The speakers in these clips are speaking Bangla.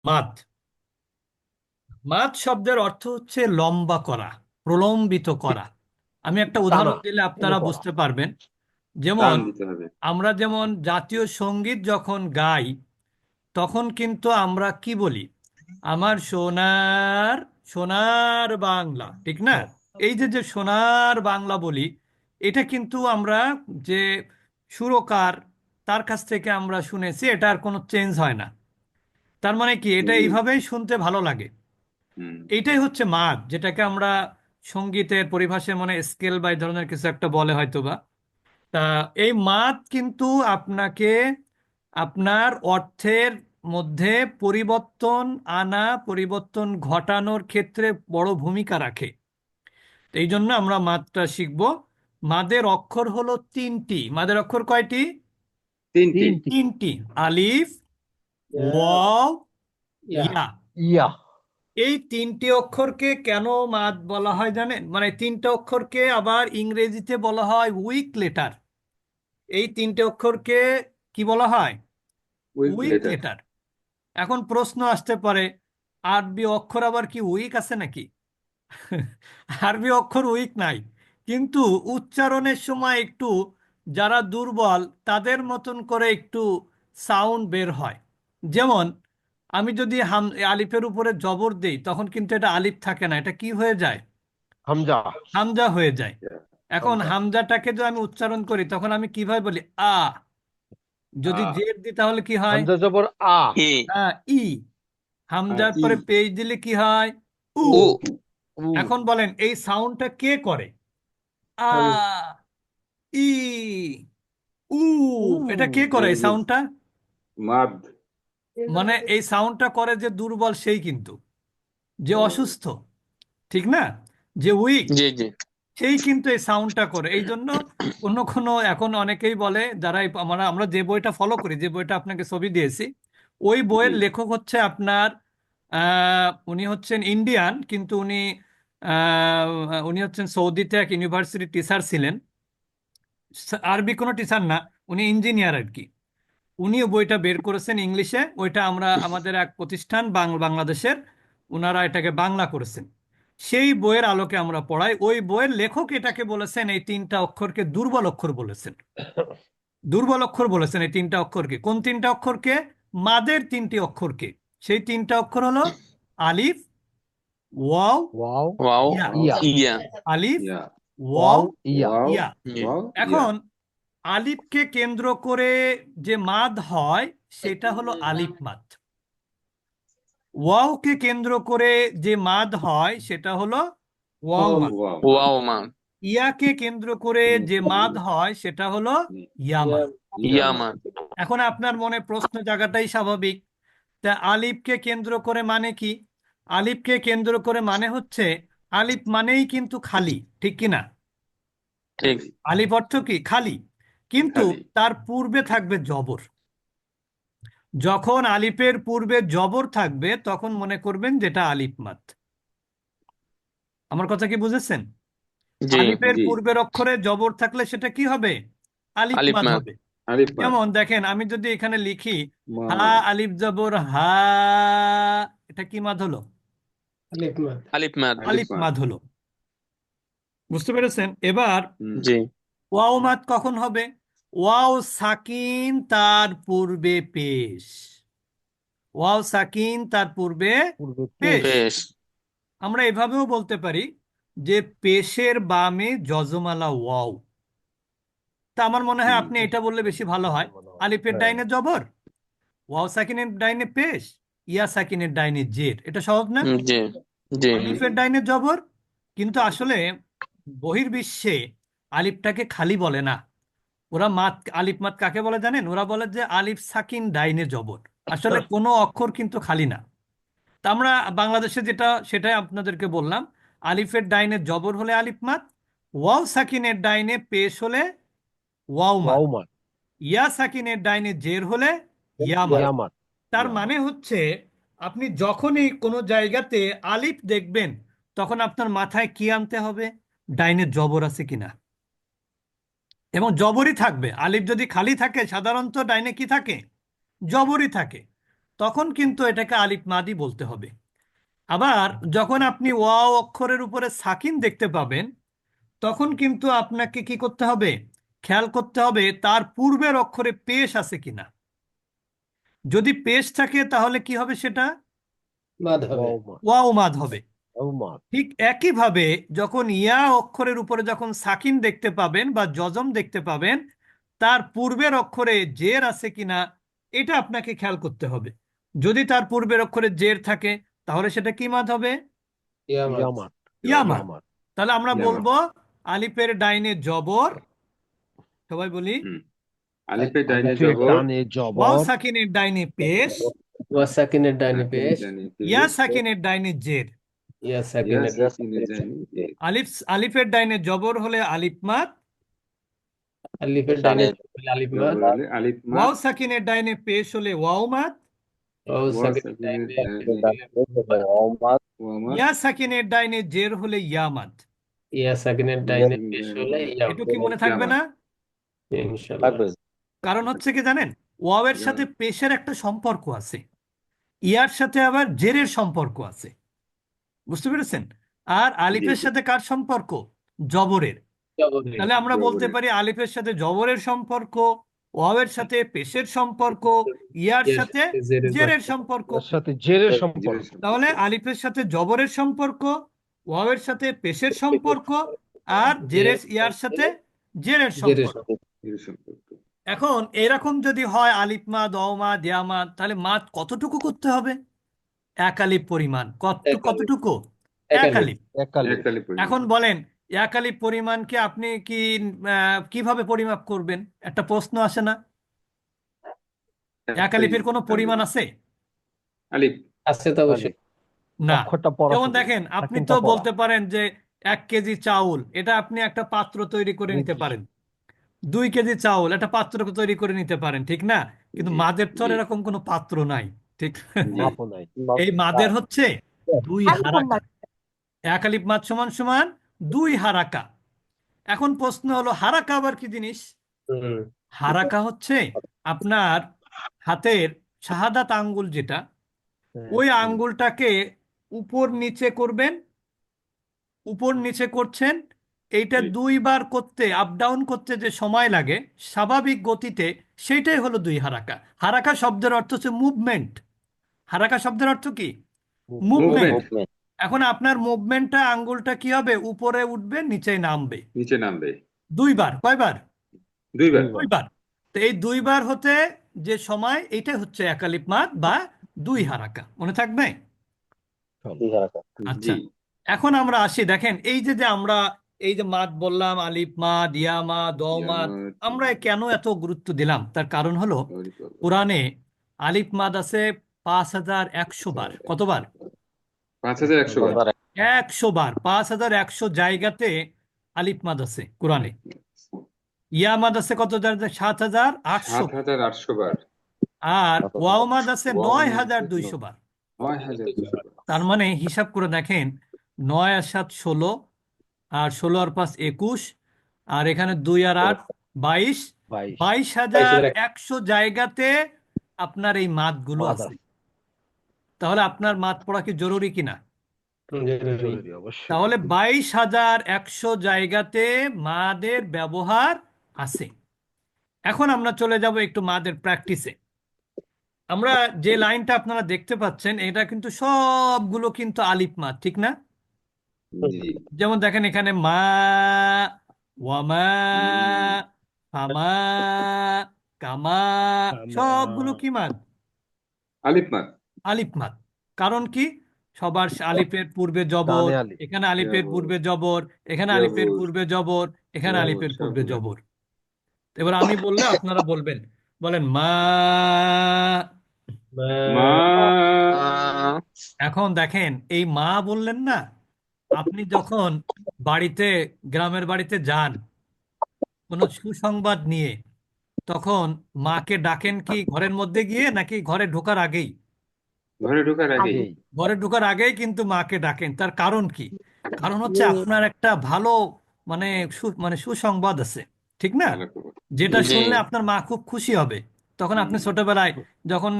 মাদ মাদ শব্দের অর্থ হচ্ছে লম্বা করা, প্রলম্বিত করা। আমি একটা টানা, উদাহরণ দিলে টেনে আপনারা পড়া। বুঝতে পারবেন। যেমন টান দিতে হবে। আমরা যেমন জাতীয় সঙ্গীত যখন গাই, তখন কিন্তু আমরা কি বলি? আমার সোনার সোনার বাংলা, ঠিক না? এই যে যে সোনার বাংলা বলি, এটা কিন্তু আমরা যে সুরকার, তার কাছ থেকে আমরা শুনেছি, এটা আর কোনো চেঞ্জ হয় না। তার মানে কি, এটা জি। এইভাবেই শুনতে ভালো লাগে। হুম। এইটাই হচ্ছে মাদ, যেটাকে আমরা সঙ্গীতের পরিভাষায় মনে স্কেল বা এই ধরনের কিছু একটা বলে হয়তোবা। তা এই মাদ কিন্তু আপনাকে আপনার অর্থের মধ্যে পরিবর্তন আনা, পরিবর্তন ঘটানোর ক্ষেত্রে বড় ভূমিকা রাখে। তো এই জন্য আমরা মাদটা শিখব। মাদের অক্ষর হলো তিনটি। মাদের অক্ষর কয়টি? তিনটি। তিনটি। তিনটি। আলিফ, ওয়াও, ইয়া। ইয়া। ইয়া। এই তিনটি অক্ষরকে কেন মাদ বলা হয় জানেন? মানে তিনটে অক্ষরকে আবার ইংরেজিতে বলা হয় উইক লেটার। এই তিনটে অক্ষরকে কি বলা হয়? Weak weak letter. লেটার। এখন প্রশ্ন আসতে পারে, আরবি অক্ষর আবার কি উইক আছে নাকি? আরবি অক্ষর উইক নাই, কিন্তু উচ্চারণের সময় একটু যারা দুর্বল তাদের মতন করে একটু সাউন্ড বের হয়। যেমন আমি যদি আলিফের উপরে জবর দেই, তখন কিন্তু এটা আলিফ থাকে না, এটা কি হয়ে যায়? হামজা। হামজা হয়ে যায়। এখন হামজা। হামজাটাকে যদি আমি উচ্চারণ করি, তখন আমি কিভাবে বলি? আ। যদি আ। জের দিই তাহলে কি হয়? হামজা জবর আ। ই। আর হামজার ই। পরে পেজ দিলে কি হয়? উ। উ। উ। এখন বলেন এই সাউন্ডটা কে করে? আ, আমি। ই, উ। উ। এটা কে করে এই বুঝছি। সাউন্ডটা? মাদ। মানে এই সাউন্ডটা করে যে দুর্বল, সেই কিন্তু, যে ও। অসুস্থ, ঠিক না, যে উইক, জি জি। সেই কিন্তু এই সাউন্ডটা করে। এই জন্য কোনো কোনো এখন অনেকেই বলে, যারা আমরা আমরা যে বইটা ফলো করি, যে বইটা আপনাকে ছবি দিয়েছি, ওই জি। বইয়ের লেখক হচ্ছে আপনার উনি হচ্ছেন ইন্ডিয়ান, কিন্তু উনি হচ্ছেন সৌদিতে এক ইউনিভার্সিটি টিচার ছিলেন। আরবি কোনো টিচার না, উনি ইঞ্জিনিয়ার আর কি। উনিও বইটা বের করেছেন ইংলিশে। ওইটা আমরা আমাদের এক প্রতিষ্ঠান বাংলাদেশের, ওনারা এটাকে বাংলা করেছেন। সেই বইয়ের আলোকে আমরা পড়াই। ওই বইয়ের লেখক এটাকে বলেছেন, এই তিনটা অক্ষরকে দুর্বল অক্ষর বলেছেন। দুর্বল অক্ষর বলেছেন এই তিনটা অক্ষরকে। কোন তিনটা অক্ষরকে? মাদের তিনটি অক্ষরকে। সেই তিনটা অক্ষর হলো আলিফ, ওয়াও, ওয়াও। ওয়াও। ইয়া। ইয়া। ইয়া। আলিফ, ইয়া। ওয়াও, ওয়াও। ইয়া। ওয়াও। ইয়া। জি। ওয়াও। ইয়া। এখন আলিফকে কেন্দ্র করে যে মাদ হয়, সেটা হলো আলিফ মাদ। ওয়াওকে কেন্দ্র করে যে মাদ হয়, সেটা হলো ওয়াও মাদ। ওয়াও মাদ। ওয়াও মা। ইয়াকে কেন্দ্র করে যে মাদ হয়, সেটা হলো ইয়া ইয়া। মাদ। ইয়া ইয়া মাদ। মা। এখন আপনার মনে প্রশ্ন জায়গাটাই স্বাভাবিক। তা আলিফকে কেন্দ্র করে মানে কি? আলিফকে কেন্দ্র করে মানে হচ্ছে, আলিফ মানেই কিন্তু খালি, ঠিক কি না? ঠিক। খালি। আলিফ অর্থ কি? খালি। কিন্তু খালি। তার পূর্বে থাকবে জবর। যখন আলিফের পূর্বে জবর থাকবে, তখন মনে করবেন যেটা আলিফ মাদ। আমার কথা কি বুঝেছেন? জি। আলিফের জি। পূর্বের অক্ষরে জবর থাকলে সেটা কি হবে? আলিফ আলিফ মাদ মা। হবে। আলিফ মাদ। যেমন দেখেন, আমি যদি এখানে লিখি মা। হা, আলিফ জবর হা, এটা কি মাদ হলো? আলিফ মাদ। আলিফ মা। আলিফ আলিফ মাদ। মাদ হলো। বুঝতে পেরেছেন? এবার হুম। জি। ওয়াও মাদ কখন হবে? ওয়াও সাকিন তার পূর্বে পেশ। ওয়াও সাকিন তার পূর্বে পূর্বে পেশ। পেশ। বেশ। আমরা এভাবেও বলতে পারি যে পেশের বামে যজমালা ওয়াও। তা আমার মনে হয় হুম। আপনি এটা বললে বেশি ভালো হয়। আলিফের হ্যাঁ। ডাইনে জবর, ওয়াও সাকিনের ডাইনে পেশ, ইয়া সাকিনের ডাইনে জের। এটা সহজ না? জি জি। হুম। আলিফের ডাইনে জবর। কিন্তু আসলে বহির্বিশ্বে আলিফটাকে খালি বলে না। ওরা মাত, আলিফ মাত কাকে বলে জানেন? ওরা বলে যে আলিফ সাকিন ডাইনে জবর। আসলে কোনো অক্ষর কিন্তু খালি না। তা আমরা বাংলাদেশে যেটা, সেটাই আপনাদেরকে বললাম। আলিফের ডাইনে জবর হলে আলিফ মাত, ওয়াও সাকিনের ডাইনে পেশ হলে ওয়াও মাত, ওয়াও মাদ। ইয়া সাকিনের ডাইনে জের হলে ইয়া মাত। ইয়া মাদ। তার ইয়া মানে মাদ। হচ্ছে, আপনি যখনই কোনো জায়গাতে আলিফ দেখবেন, তখন আপনার মাথায় কি আনতে হবে? ডাইনে জবর আছে কিনা। এবং জবরই থাকবে। আলিফ যদি খালি থাকে, সাধারণত ডাইনে কি থাকে? জবরই থাকে। তখন কিন্তু এটাকে আলিফ মাদি বলতে হবে। আবার যখন আপনি ওয়াও অক্ষরের উপরে সাকিন দেখতে পাবেন, তখন কিন্তু আপনাকে কি করতে হবে? খেয়াল করতে হবে তার পূর্বের অক্ষরে পেশ আছে কিনা। যদি পেশ থাকে তাহলে কি হবে সেটা? মাদ হবে। ওয়াও মাদ, ওয়াও মাদ হবে। ওয়াও মাদ। ঠিক একইভাবে যখন ইয়া অক্ষরের উপরে যখন সাকিন দেখতে পাবেন বা জজম দেখতে পাবেন, তার পূর্বের অক্ষরে জের আছে কিনা এটা আপনাকে খেয়াল করতে হবে। যদি তার পূর্বের অক্ষরে জের থাকে তাহলে সেটা কি মাদ হবে? ইয়ামাত। ইয়ামাত, ইয়া মাদ। ইয়ামাত। তাহলে আমরা ইয়ামাত। বলবো আলিফের ডাইনে জবর, সবাই বলি আলিফের ডাইনে আলিফের জবর, ডানে ওয়াও জবর, সাকিনের ডাইনে পেশ, ওয়া সাকিনের ডাইনে সাকিনের পেশ, ডাইনে ইয়া পেশ, সাকিনের ডাইনে জের। ইয়া ইয়া সাকিনের সাকিনের ডাইনে জের। আলিফের ডাইনে জবর হলে আলিফ মাদ, আলিফের ডাইনে আলিফ মাদ, জবর হলে আলিফ মাদ, ওয়াও সাকিনের ডাইনে পেশ হলে ওয়াও মাদ, ওয়া ওয়া সাকিনের সাকিনের ডাইনে ডাইনে ওয়া মাদ, ইয়া সাকিনের ডাইনে জের হলে ইয়া মাদ। ইয়া সাকিনের ইয়া ডাইনে সাকিনের পেশ ডাইনে হলে ইয়া একটু কি মনে থাকবে ইয়ামাত। না? ইনশাআল্লাহ। কারণ হচ্ছে কি জানেন, ওয়াওয়ের সাথে পেশের একটা সম্পর্ক আছে, ইয়ার সাথে আবার জেরের সম্পর্ক আছে, বুঝতে পেরেছেন? আর জি আলিফের জি। সাথে কার সম্পর্ক? জবরের। জবরের। তাহলে আমরা বলতে জবরের। পারি আলিফের সাথে জবরের সম্পর্ক, ওয়াওয়ের সাথে পেশের সম্পর্ক, ইয়ার ইয়ার সাথে সাথে জেরের জেরের সম্পর্ক। সম্পর্ক। এর সাথে জেরের জেরের সম্পর্ক। তাহলে সম্পর্ক। আলিফের সাথে জবরের সম্পর্ক, ওয়াওয়ের সাথে পেশের সম্পর্ক, আর ইয়ার সাথে জেরের জেরের সম্পর্ক। সম্পর্ক। জেরের সম্পর্ক। এখন এরকম যদি হয় আলিফ মাদ, ওয়াও মাদ, ইয়া মাদ, তাহলে মাদ কতটুকু করতে হবে? এক আলিফ পরিমাণ। এক আলিফ। কতটুকু? এক এক আলিফ। আলিফ। এক আলিফ। এক আলিফ পরিমাণ। এখন বলেন এক আলিফ পরিমাণকে আপনি কি কিভাবে পরিমাপ করবেন? একটা প্রশ্ন আসে না? এক আলিফের কোনো পরিমাণ আছে? আলিফ। আছে তো অবশ্যই। আলিফ। না। অক্ষরটা পড়া যেমন শুধু, দেখেন আপনি সাকিনটা তো পড়া। বলতে পারেন যে 1 কেজি চাউল, এটা আপনি একটা পাত্র তৈরি করে নিতে পারেন। 2 কেজি চাউল একটা পাত্র তৈরি করে নিতে পারেন, ঠিক না? কিন্তু জি মাদের তো আর জি এরকম কোনো পাত্র নাই, ঠিক? জি। মাপও নাই। এই মাদের হচ্ছে 2 হারাকা। এক আলিফ মাদ সমান সমান 2 হারাকা। এখন প্রশ্ন হলো হারাকা আবার কি জিনিস? হুম। হারাকা হচ্ছে আপনার হাতের শাহাদাত আঙ্গুল যেটা, ওই আঙ্গুলটাকে উপর নিচে করবেন, উপর নিচে করছেন। এইটা জি 2 বার করতে, আপ ডাউন করতে যে সময় লাগে স্বাভাবিক গতিতে, সেইটাই হলো 2 হারাকা। হারাকা শব্দের অর্থ হচ্ছে মুভমেন্ট। হারাকা শব্দের অর্থ কি? মুভমেন্ট। মুভমেন্ট। এখন আপনার মুভমেন্টটা, আঙ্গুলটা কি হবে? উপরে উঠবে, নিচে নামবে। নিচে নামবে 2 বার। কয়বার? 2 বার। 2 বার। তো এই 2 বার হতে যে সময়, এইটা হচ্ছে এক আলিফ মাদ বা 2 হারাকা। মনে থাকবে? আচ্ছা, জি এখন আমরা আসি। দেখেন এই যে যে আমরা এই যে মাদ বললাম, আলিফ মাদ, ইয়া মাদ, দ মাদ, ইয়ামাত। আমরা কেন এত গুরুত্ব দিলাম? তার কারণ হলো ওরে বাবা। কোরআনে আলিফ মাদ আছে 5100 বার। কতবার? 5100 বার। 100 বার। 5100 জায়গাতে আলিফ মাদ আছে কোরআনে। ইয়া মাদ আছে কত জায়গাতে? 7800 বার। 7800 বার। আর ওয়াও মাদ আছে ওয়াও মাদ 9200 বার। 9200 বার। তার মানে হিসাব করে দেখেন, 9 আর 7 16, আর 16 আর 5 21, আর এখানে 2 আর 8 22। 22। 22100 জায়গাতে আপনার এই মাদগুলো মাদ আছে। আছে। তাহলে আপনার মাদ পড়া কি জরুরি কিনা? জরুরি। জরুরি, অবশ্যই তাহলে জরুরি। 22100 জায়গাতে মাদের ব্যবহার আছে। এখন আমরা চলে যাব একটু মাদের প্র্যাকটিসে। আমরা যে লাইনটা আপনারা দেখতে পাচ্ছেন, এটা কিন্তু সবগুলো কিন্তু আলিফ মাদ, ঠিক না? জি যেমন দেখেন এখানে মা, ওয়ামা, ফামা, কামা, সবগুলো কি মাদ? আলিফ মাদ। আলিফ মাদ। কারণ কি? সবার আলিফের পূর্বে জবর, ডানে আলিফ। এখানে আলিফের জবর পূর্বে জবর, এখানে আলিফের জবর পূর্বে জবর, এখানে জবর আলিফের পূর্বে সবগুলা। জবর। এবার আমি বললে আপনারা বলবেন, বলেন মা। মা। এখন দেখেন এই মা বললেন না, আপনি যখন বাড়িতে, গ্রামের বাড়িতে যান কোনো সুসংবাদ নিয়ে, তখন মাকে ডাকেন কি ঘরের মধ্যে গিয়ে, নাকি ঘরে ঢোকার আগেই? ঘরে ঢোকার আগেই। আগেই। ঘরে ঢোকার আগেই কিন্তু মাকে ডাকেন। তার কারণ কি? কারণ হচ্ছে আপনার একটা ভালো, মানে মানে সুসংবাদ আছে, ঠিক না? ভালো খবর। যেটা জি শুনলে আপনার মা খুব খুশি হবে। তখন আপনি ছোটবেলায় যখন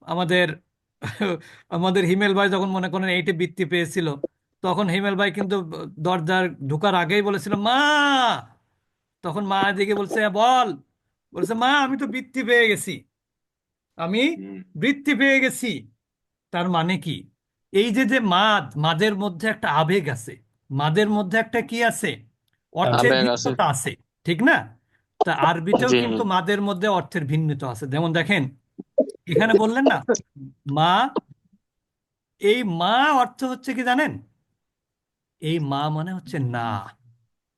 আমাদের আমাদের হিমেল ভাই যখন মনে করেন এইটে বৃত্তি পেয়েছিল, তখন হিমেল ভাই কিন্তু দরজার ঢোকার আগেই বলেছিল মা। তখন মা দিকে বলছে বল, বলছে মা আমি তো বৃত্তি পেয়ে গেছি, আমি হুম, বৃত্তি পেয়ে গেছি। তার মানে কি, এই যে যে মাদ, মাদের মধ্যে একটা আবেগ আছে, মাদের মধ্যে একটা কি আছে, অর্থের আবেগ আছে। ভিন্নতা আছে, ঠিক না? তা আরবিতেও জি কিন্তু মাদের মধ্যে অর্থের ভিন্নতা আছে। যেমন দেখেন, এখানে বললেন না মা, এই মা অর্থ হচ্ছে কি জানেন? এই মা মানে হচ্ছে না।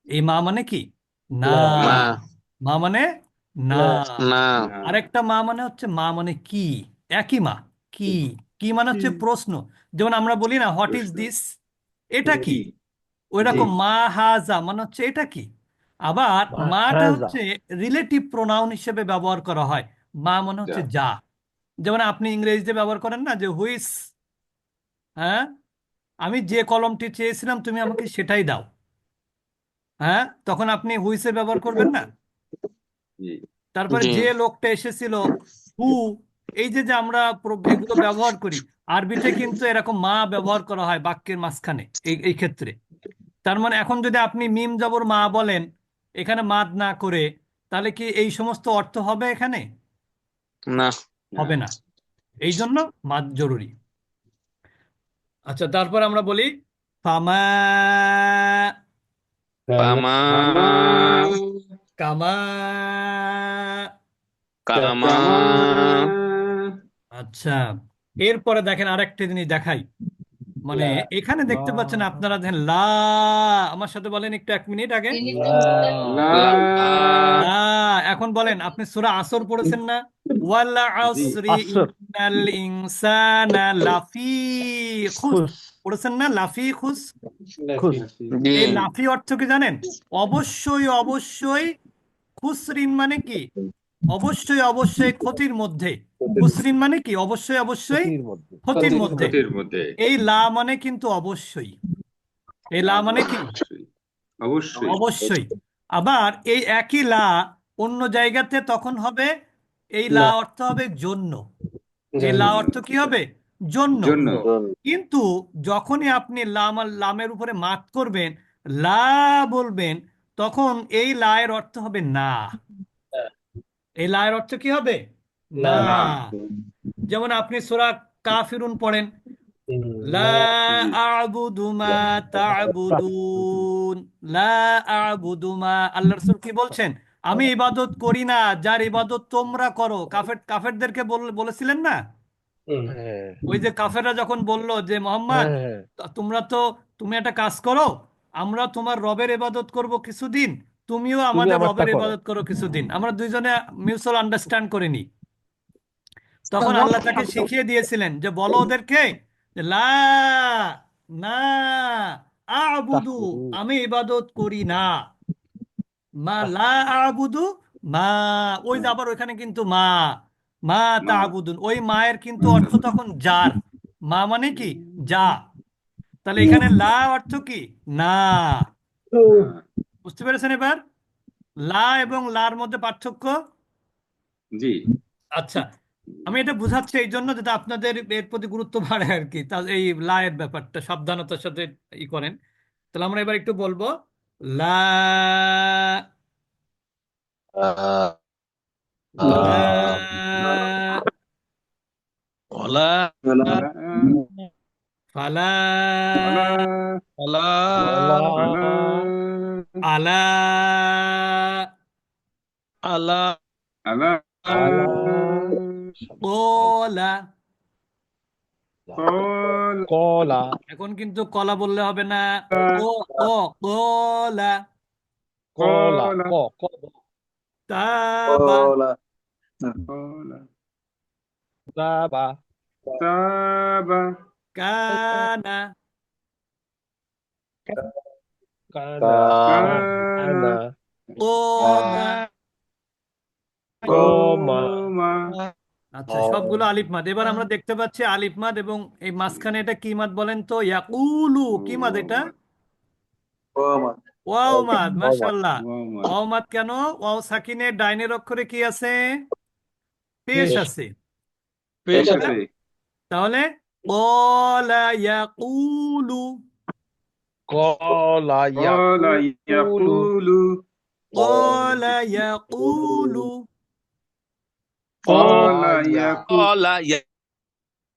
এই মা মানে কি? না। না না। মা মানে না। না না। না, আরেকটা মা মানে হচ্ছে মা মানে কি, একই মা। কি, কি মানে কি হচ্ছে প্রশ্ন। যেমন আমরা বলি না হোয়াট ইজ প্রশ্ন, দিস, এটা কি? কি, ওই জি, রকম মা হাজা মানে হচ্ছে এটা কি। আবার মাটা হাজা হচ্ছে রিলেটিভ প্রোনাউন হিসেবে ব্যবহার করা হয়। মা মানে যা, হচ্ছে যা। যেমন আপনি ইংরেজিতে ব্যবহার করেন না যে হুইস, হ্যাঁ, আমি যে কলমটি চেয়েছিলাম তুমি আমাকে সেটাই দাও, হ্যাঁ, তখন আপনি হুইসে ব্যবহার করবেন না। জি, তারপরে জি যে লোকটা এসেছিল, হু, এই যে যে আমরা এগুলো ব্যবহার করি, আরবিতে কিন্তু এরকম মা ব্যবহার করা হয় বাক্যের মাঝখানে এই এই ক্ষেত্রে। তার মানে এখন যদি আপনি মিম জবর মা বলেন এখানে মাদ না করে, তাহলে কি এই সমস্ত অর্থ হবে এখানে? না। না, হবে না। এই জন্য মাদ জরুরি। আচ্ছা, তারপর আমরা বলি ফামা, কামা। কামা কামা। কামা। কামা, আচ্ছা, এরপরে দেখেন আরেকটা জিনিস দেখাই। মানে লা এখানে লা দেখতে পাচ্ছেন আপনারা দেখেন লা, আমার সাথে বলেন একটু 1 মিনিট আগে, লা লা, লা। লা। এখন বলেন, আপনি সূরা আসর পড়েছেন না? ওয়াল জি, আসরি আসর ইন্নাল ইনসানা লাফি খুস, খুশ পড়েছেন না লাফি খুস? খুশ লাফি, জি এই লাফি অর্থ কি জানেন? অবশ্যই অবশ্যই, খুসরিন মানে কি? অবশ্যই অবশ্যই ক্ষতির মধ্যে। খুসরিন মানে কি? অবশ্যই অবশ্যই ক্ষতির মধ্যে ক্ষতির ক্ষতির মধ্যে। মধ্যে ক্ষতির মধ্যে, এই লা মানে কিন্তু অবশ্যই, এই লা মানে কি? অবশ্যই, অবশ্যই, অবশ্যই। আবার এই একই লা অন্য জায়গাতে তখন হবে, এই লা না অর্থ হবে জন্য। এই লা জন্য অর্থ কি হবে? জন্য। জন্য, কিন্তু যখনই আপনি লাম আর লামের উপরে মাত করবেন, লা বলবেন, তখন এই লা এর অর্থ হবে না। এই লা এর অর্থ কি হবে? না। না না, যেমন আপনি সূরা কাফিরুন পড়েন, লা লা জি, আ'বুদু মা তা'বুদুন, লা আ'বুদু মা। আল্লাহ রাসূল কি বলছেন? আমি ইবাদত করি না যার ইবাদত তোমরা করো। কাফেরদেরকে বলেছিলেন না? হ্যাঁ ওই যে কাফেররা যখন বলল যে মোহাম্মদ, হ্যাঁ তোমরা তো, তুমি একটা কাজ করো, আমরা তোমার রবের ইবাদত করব কিছুদিন, তুমিও তুমি আমাদের আমারটা রবের করো ইবাদত করো কিছুদিন, আমরা দুইজনে মিউচুয়াল আন্ডারস্ট্যান্ড করিনি। তখন আল্লাহ তাকে শিখিয়ে দিয়েছিলেন যে বলো ওদেরকে যে লা, না, আবুদু, তাহবুদু আমি ইবাদত করি না। মা লা আবুদু মা, ওই যে আবার ওইখানে কিন্তু মা, মা মা, তাবুদুন, ওই মায়ের কিন্তু মা অর্থ তাবুদ, তখন যার। মা মানে কি? যা। তাহলে এখানে লা অর্থ কি? না। না, বুঝতে পেরেছেন এবার লা এবং লার মধ্যে পার্থক্য? জি, আচ্ছা, আমি এটা বুঝাচ্ছি এই জন্য যাতে আপনাদের এর প্রতি গুরুত্ব বাড়ে আর কি, তা এই লায়ের ব্যাপারটা সাবধানতার সাথে ই করেন। তাহলে আমরা এবার একটু বলবো লা, লা, ওলা। ফালা, ফালা, ওলা। ওয়ালা ফালা, আলা, আলা। আলা, আলা ওলা। কলা, কলা এখন কিন্তু কলা বললে হবে না, ও, ও, কলা। কলা কলা, ক ক তাবা, কলা, তাবা তাবা, কানা, কানা কানা, আনা ওমা। কমা কমা, আচ্ছা, সবগুলো আলিফ মাদ। এবার আমরা দেখতে পাচ্ছি আলিফ মাদ, এবং এই মাঝখানে এটা কি মাদ বলেন তো? ইয়াকুলু, কি মাদ এটা? ওয়াও মাদ, মাশাআল্লাহ। ওয়ামা, ওয়াও মাদ কেন? ওয়াও সাকিনের ডাইনের অক্ষরে কি আছে? পেশ বেশ আছে। পেশ তাহলে আছে পেশাতে তাহলে ক্বালা ইয়াকুলু কলা قال ইয়াকুলু يقول ক্বালা ইয়াকুলু قال কলা يقول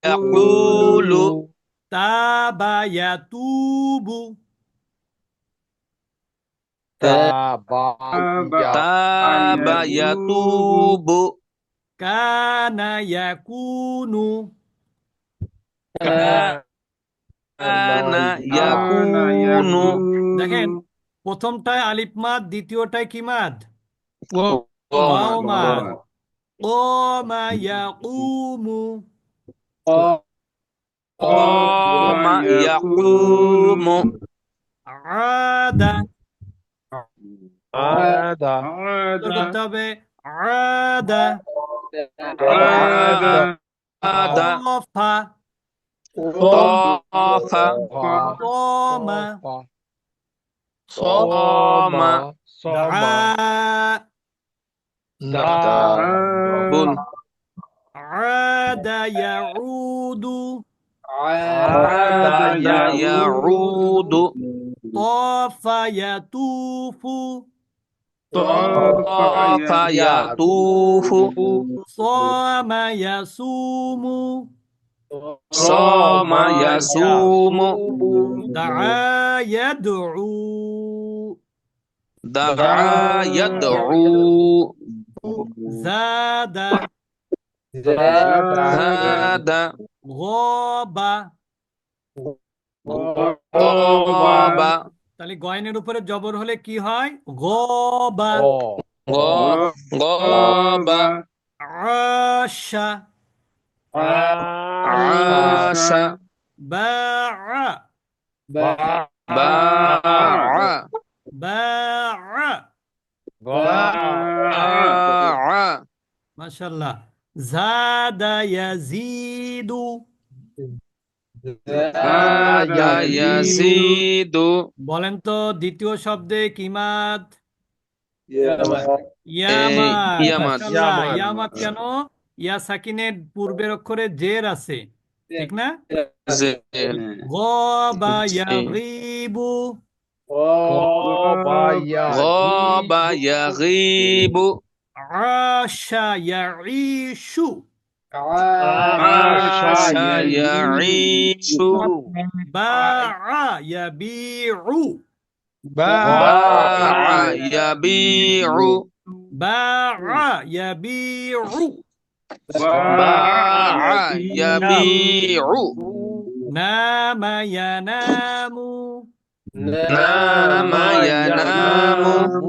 ইয়াকুলু তাবা ইয়াতুবু তাবা يتوب ইয়াতুবু কানা ইয়াকুনু কানা كان ইয়াকুনু দেখেন يكون প্রথমটায় আলিফ মাদ, দ্বিতীয়টায় কি মাদ? Wow wow মাদ। قام ক্বামা ইয়াকুমু قام يقوم يقوم আদা আদা عاد উত্তর করতে হবে আদা عاد عاد কফা طاف কমা صام দা بن আদা ইয়াউদু عاد يعود طافা ইয়াতুফু طاف يطوف صامা ইয়াসুমু صام يصوم دعا يدعو دعا يدعو زاد زاد غاب غاب তাহলে গয়নের উপরে জবর হলে কি হয়? গবা। غاب আশা عاش বাআ باع বাআ باع মাশাআল্লাহ। জাদা ইয়াজিদু زاد يزيد বলেন তো দ্বিতীয় শব্দে কি মাদ? ইয়ামাদ। ইয়ামাদ। মাশাআল্লাহ। ইয়ামাদ। ইয়ামাদ কেন? ইয়া সাকিনের পূর্বের অক্ষরে জের আছে, ঠিক না? زين গাবা ইয়াগিবু غاب يغيب আশা ইয়াঈশু عاش يعيش বাআ ইয়াবিউ باع يبيع বাআ ইয়াবিউ باع يبيع নামা ইয়ানামু نام ينام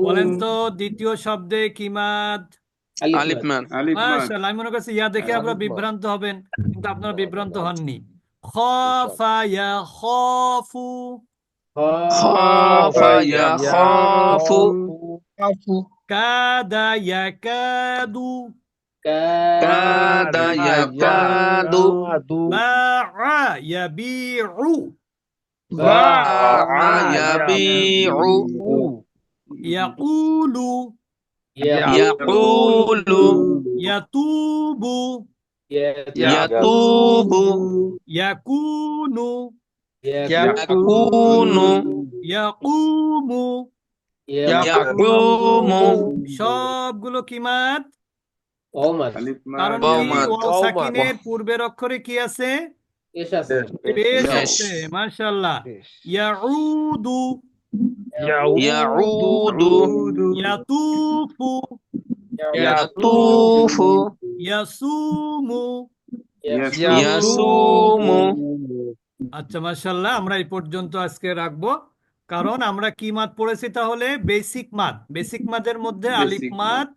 বলেন তো দ্বিতীয় শব্দে কি মাদ? ألف مان ألف ماد মাশাআল্লাহ। আমি মনে করছি ইয়া দেখে আপনারা বিভ্রান্ত হবেন, কিন্তু আপনারা বিভ্রান্ত হননি। খাফা ইয়াখাফু خاف يخاف কাদা ইয়াকাদু كاد يكاد বাআ ইয়াবিউ باع يبيع ইয়াকুলু يقول ইয়াতুবু يتوب ইয়াকুনু يكون ইয়াকুমু يقوم সবগুলো কি মাদ? ألف কারণ ماد কি? মাদ। ওয়াও সাকিনের পূর্বের অক্ষরে কি আছে? পেশ পেশ। আছে। মাশাআল্লাহ। ইয়াউদু يعود ইয়াতুফু يطوف ইয়াসুমু يصوم আচ্ছা মাশাআল্লাহ। আমরা এই পর্যন্ত আজকে রাখবো, কারণ আমরা কি মাদ পড়েছি তাহলে? বেসিক মাদ। বেসিক মাদের মধ্যে আলিফ Basic মাদ,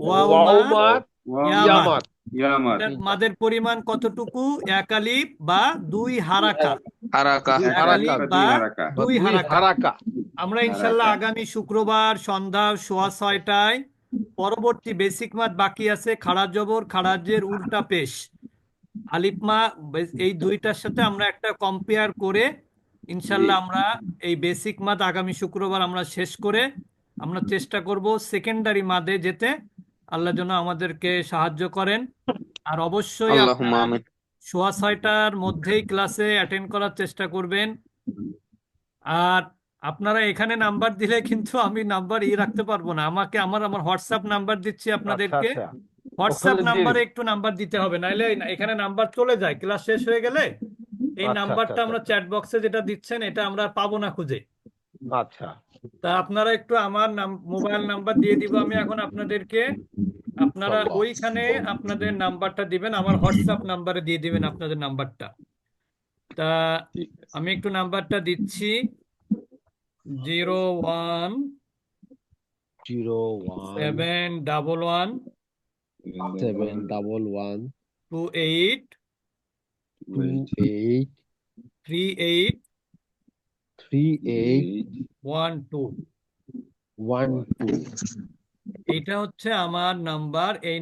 ওয়াও ওয়াও মাদ, মাদ ইয়া ইয়া মাদ। মাদ يا ماد এটার মাদের পরিমাণ কতটুকু? এক আলিফ বা দুই হারাকা। حركة এক আলিফ বা حركة দুই হারাকা। হারাকা আমরা ইনশাল্লাহ আগামী শুক্রবার সন্ধ্যা 6:15টায় পরবর্তী বেসিক মাদ বাকি আছে। খাড়া জবর, খাড়া জের, উল্টা পেশ, আলিফ মা, এই দুইটার সাথে আমরা একটা কম্পেয়ার করে ইনশাল্লাহ আমরা এই বেসিক মাদ আগামী শুক্রবার আমরা শেষ করে আমরা চেষ্টা করব সেকেন্ডারি মাদে যেতে। আল্লাহ যেন আমাদেরকে সাহায্য করেন। আর অবশ্যই আল্লাহুম্মা আপনারা আমিন। 6:15টার মধ্যেই ক্লাসে অ্যাটেন্ড করার চেষ্টা করবেন। আর আপনারা এখানে নাম্বার দিলে কিন্তু আমি নাম্বার রাখতে পারবো না, আমাকে আমার আমার হোয়াটসঅ্যাপ নাম্বার দিচ্ছি আচ্ছা আপনাদেরকে। আচ্ছা হোয়াটসঅ্যাপ ওখানে দিয়ে নাম্বারে দিন। একটু নাম্বার দিতে হবে, নাইলে এখানে নাম্বার চলে যায় ক্লাস শেষ হয়ে গেলে। এই আচ্ছা আচ্ছা নাম্বারটা আচ্ছা আমরা চ্যাট বক্সে যেটা দিচ্ছেন এটা আমরা আর পাবো না খুঁজে। আচ্ছা তা আপনারা একটু আমার মোবাইল নাম্বার দিয়ে দিব আমি এখন আপনাদেরকে, আপনারা ইনশাল্লাহ। ওইখানে আপনাদের নাম্বারটা দিবেন, আমার হোয়াটসঅ্যাপ নাম্বারে দিয়ে দিবেন আপনাদের নাম্বারটা। তা ঠিক আছে। আমি একটু নাম্বারটা দিচ্ছি, 01 01 711 711 28 28 38 38 12। 12। এইটা হচ্ছে আমার নাম্বার। এই